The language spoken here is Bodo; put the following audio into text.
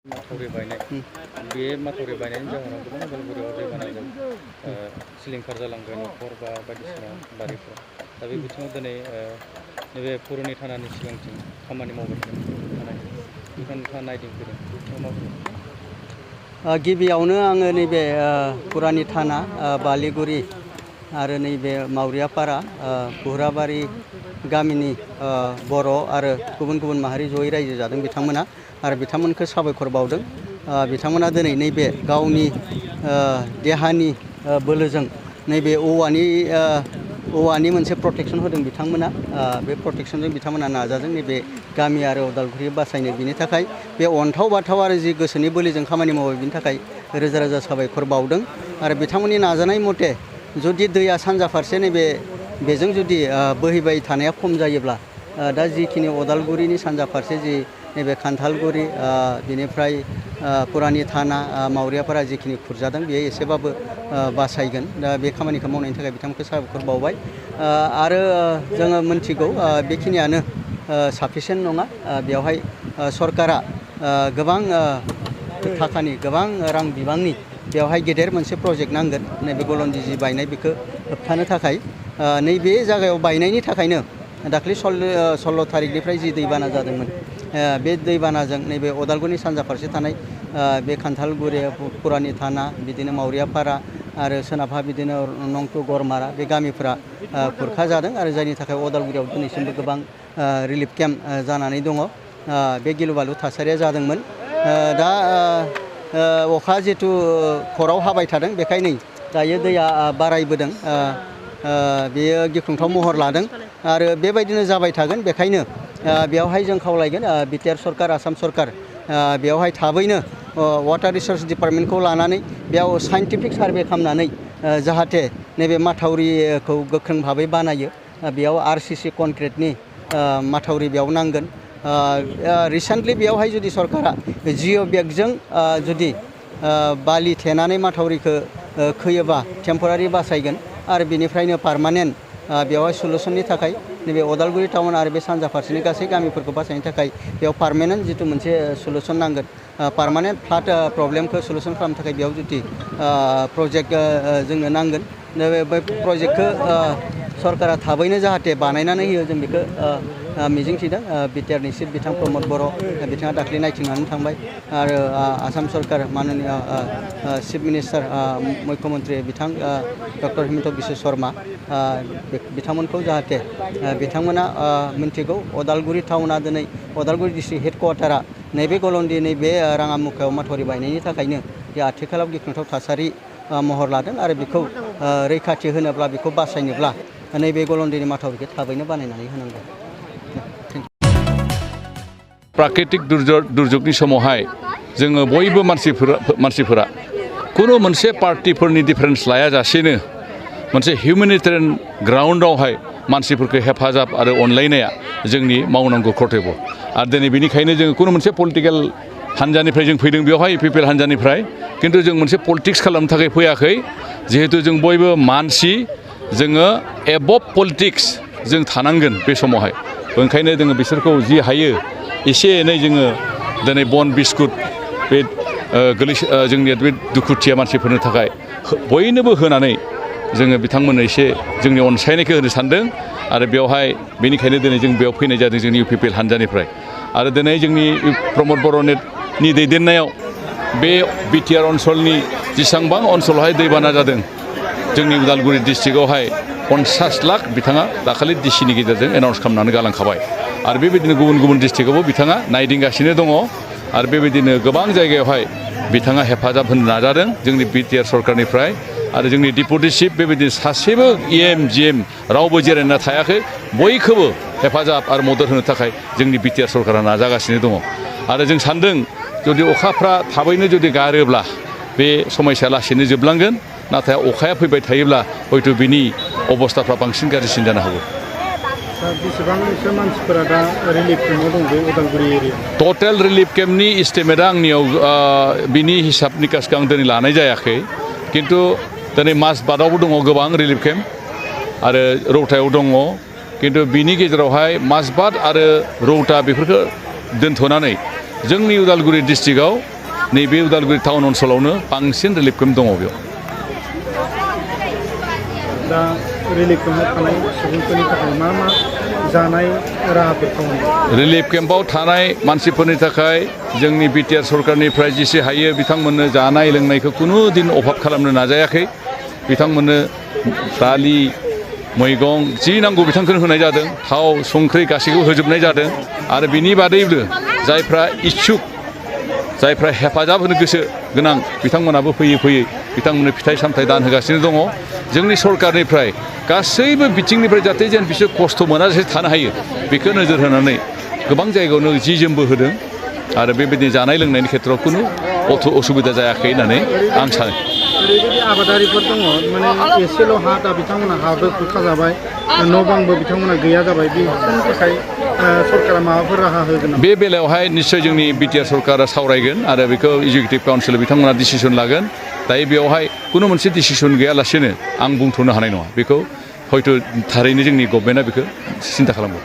माथावरि बायनाय बे माथावरि बायनायनि जाहोनाव गोबां उदालगुरियाव दैबानाजों सिलिंखार जालांबाय न'खर बा बायदिसिना बारिफोर दा बे बिथिङाव दिनै नैबे पुरनि थानानि सिगांथिं खामानि मावबाय थानाय नोंथाङा नायदिंफैदों बे बिथिङाव मा बुङो? गिबियावनो आङो नैबे पुरानि थाना बालिगुरि आरो नैबे मावरियापारा बुहराबारि गामिनि बर' आरो गुबुन गुबुन माहारि जयै रायजो जादों बिथांमोना आरो बिथांमोनखौ साबायखर बावदों। बिथांमोना दिनै नैबे गावनि देहानि बोलोजों नैबे औवानि मोनसे प्रटेक्सन होदों बिथांमोना। बे प्रटेक्सनजों बिथांमोना नाजादों नैबे गामि आरो उदालगुरि बासायनो। बिनि थाखाय बे अन्थाव बाथाव आरो जि गोसोनि बोलोजों खामानि मावो बिनि थाखाय रोजा रोजा साबायखर बावदों। आरो बिथांमोननि नाजानाय मथे जुदि दैया सानजा फारसे नैबे बेजों जुदि बोहैबाय थानाया खम जायोब्ला दा जिखिनि उदालगुरिनि सानजा फारसे जि नैबे खान्थालगुरि बिनिफ्राय पुरानि थाना मावरियापारा जिखिनि खुरजादों बेयो एसेबाबो बासायगोन। दा बे खामानिखौ मावनायनि थाखाय बिथांमोनखौ साबायखर बावबाय। आरो जोङो मोनथिगौ बेखिनियानो साफिसियेन्ट नङा। बेवहाय सरकारा गोबां थाखानि गोबां रां बिबांनि बेवहाय गेदेर मोनसे प्रजेक्ट नांगोन नैबे गलन्दि जि बायनाय बेखौ होबथानो थाखाय। नैबे जायगायाव बायनायनि थाखायनो दाख्लै 16 थारिखनिफ्राय जि दैबाना जादोंमोन बे दैबानाजों नैबे उदालगुरिनि सानजा फारसे थानाय बे खान्थालगुरि पुरानि थाना बिदिनो मावरियापारा आरो सोनाबहा बिदिनो नंटु गरमारा बे गामिफोरा खुरखा जादों आरो जायनि थाखाय उदालगुरियाव दिनैसिमबो गोबां रिलिफ केम्प जानानै दङ। बे गिलु बालु थासारिया जादोंमोन। दा अखा जिहेथु हराव हाबाय थादों बेखायनो दायो दैया बारायबोदों। बेयो गिख्रंथाव महर लादों आरो बेबायदिनो जाबाय थागोन। बेखायनो बेवहाय जों खावलायगोन बिटिआर सरकार आसाम सरकार बेवहाय थाबैनो वाटार रिसर्स डिपार्टमेन्टखौ लानानै बेयाव साइन्टिफिक सार्भे खालामनानै जाहाथे नैबे माथावरिखौ गोख्रों भाबै बानायो। बेयाव आरसिसि कनक्रिटनि माथावरि बेयाव नांगोन। रिसेन्टलि बेयावहाय जुदि सरकारा जिअ' बेगजों जुदि बालि थेनानै माथावरिखौ खोयोबा टेम्परारि बासायगोन आरो बिनिफ्रायनो पारमानेन्ट बेवहाय सलुसननि थाखाय नैबे उदालगुरि टाउन आरो बे सानजा फारसेनि गासै गामिफोरखौ बासायनो थाखाय बेयाव पारमानेन्ट जिथु मोनसे सलुसन नांगोन। पारमानेन्ट फ्लाड प्रब्लेमखौ सलुसन खालामनो थाखाय बेयाव जुदि प्रजेक्ट जोंनो नांगोन। बे प्रजेक्टखौ सरकारा थाबैनो जाहाथे बानायनानै होयो जों बेखौ मिजिंथिदों। बिटिआरनि चिफ बिथां प्रमद बर' बिथाङा दाख्लै नायथिंनानै थांबाय आरो आसाम सरकार माननीय चिफ मिनिस्टार मुख्यमन्त्रि बिथां डक्टर हिमन्त बिश्व शर्मा बिथांमोनखौ जाहाथे बिथांमोना मिन्थिगौ उदालगुरि टाउना दिनै उदालगुरि डिस्ट्रिक्ट हेडक्वार्टारा नैबे गलन्दि नैबे राङामुखायाव माथावरि बायनायनि थाखायनो बे आथिखालाव गिख्रंथाव थासारि महर लादों आरो बेखौ रैखाथि होनोब्ला बेखौ बासायनोब्ला नैबे गलन्दिनि माथावरिखौ थाबैनो बानायनानै होनांगौ। प्राकृतिक दुर्योगनि समावहाय जोङो बयबो मानसिफोरा खुनु मोनसे पार्टिफोरनि डिफारेन्स लायाजासेनो मोनसे हिउमेनिटेरियान ग्राउन्डआवहाय मानसिफोरखौ हेफाजाब आरो अनलायनाया जोंनि मावनांगौ कर्तब्य। आरो दिनै बेनिखायनो जोङो खुनु मोनसे पलिटिकेल हान्जानिफ्राय जों फैदों बेवहाय इउपिपिएल हान्जानिफ्राय, खिन्थु जों मोनसे पलिटिक्स खालामनो थाखाय फैयाखै। जिहेतु जों बयबो मानसि, जोङो एबभ पलिटिक्स जों थानांगोन बे समावहाय। ओंखायनो जोङो बिसोरखौ जि हायो एसे एनै जोङो दिनै बन बिस्कुट बे जोंनि बे दुखुथिया मानसिफोरनि थाखाय बयनोबो होनानै जोङो बिथांमोननो एसे जोंनि अनसायनायखौ होनो सानदों। आरो बेवहाय बेनिखायनो दिनै जों बेयाव फैनाय जादों जोंनि इउपिपिएल हान्जानिफ्राय। आरो दिनै जोंनि प्रमद बर'नि दैदेननायाव बे बिटिआर ओनसोलनि जेसेबां ओनसोलावहाय दैबाना जादों जोंनि उदालगुरि डिस्ट्रिक्टआवहाय 50 लाख बिथाङा दाखालि डिसिनि गेजेरजों एनाउन्स खालामनानै गालांखाबाय। आरो बेबायदिनो गुबुन गुबुन डिस्ट्रिक्टआवबो बिथाङा नायदिंगासिनो दङ। आरो बेबायदिनो गोबां जायगायावहाय बिथाङा हेफाजाब होनो नाजादों जोंनि बिटिआर सरकारनिफ्राय। आरो जोंनि डिपुटि चिफ बेबायदिनो सासेबो EM GM रावबो जिरायना थायाखै। बयखौबो हेफाजाब आरो मदद होनो थाखाय जोंनि बिटिआर सरकारा नाजागासिनो दङ। आरो जों सान्दों जुदि अखाफ्रा थाबैनो जुदि गारोब्ला बे समस्याया लासैनो जोबलांगोन। नाथाय अखाया फैबाय थायोब्ला हयथ' बिनि अबस्थाफ्रा बांसिन गाज्रिसिन जानो हागौ। बेसेबांसो मानसिफोरा दा रिलिफ केम्पआव दं बे उदालगुरि एरियायाव? टटेल रिलिफ केम्पनि इस्टिमेटआ आंनियाव बिनि हिसाब निकासखौ आं दिनै लानाय जायाखै। खिन्थु दिनै माजबाटआवबो दङ गोबां रिलिफ केम्प आरो रौतायाव दङ। खिन्थु बिनि गेजेरावहाय माजबाट आरो रौता बेफोरखौ दोनथ'नानै जोंनि उदालगुरि डिस्ट्रिक्टआव नैबे उदालगुरि टाउन ओनसोलावनो बांसिन रिलिफ केम्प दङ बेयाव। दा रिलिफ केम्पआव थानाय सुबुंफोरनि थाखाय मा मा जानाय राहाफोर खालामो? रिलिफ केम्पआव थानाय मानसिफोरनि थाखाय जोंनि बिटिआर सरकारनिफ्राय जेसे हायो बिथांमोननो जानाय लोंनायखौ कुनु दिन अभाब खालामनो नाजायाखै। बिथांमोननो दालि मैगं जि नांगौ बिथांखौनो होनाय जादों। थाव संख्रि गासैखौबो होजोबनाय जादों। आरो बिनि बादैबो जायफ्रा इच्छुक जायफ्रा हेफाजाब होनो गोसो गोनां बिथांमोनाबो फैयै फैयै बिथांमोननो फिथाइ सामथाइ दान होगासिनो दङ। जोंनि सरकारनिफ्राय गासैबो बिथिंनिफ्राय जाहाथे जेन बिसोर खस्थ' मोनाजासे थानो हायो बेखौ नोजोर होनानै गोबां जायगायावनो जि जोमबो होदों। आरो बेबायदि जानाय लोंनायनि खेथ्रआव खुनु असुबिदा जायाखै होननानै आं सानो। ओरैबायदि आबादारिफोर दङ माने एसेल' हा दा बिथांमोना हाबो खुरखाजाबाय न' बांबो बिथांमोना गैया जाबाय बेफोरनि थाखाय सरकारा माबाफोर राहा होगोन नामा? बे बेलायावहाय निश्चय जोंनि बिटिआर सरकारा सावरायगोन आरो बेखौ एजुकेटिभ काउन्सिलाव बिथांमोना डिसिसन लागोन। दायो बेवहाय खुनु मोनसे डिसिसन गैयालासेनो आं बुंथ'नो हानाय नङा। बेखौ हयथ' थारैनो जोंनि गभर्नमेन्टआ बेखौ सिन्था खालामगोन।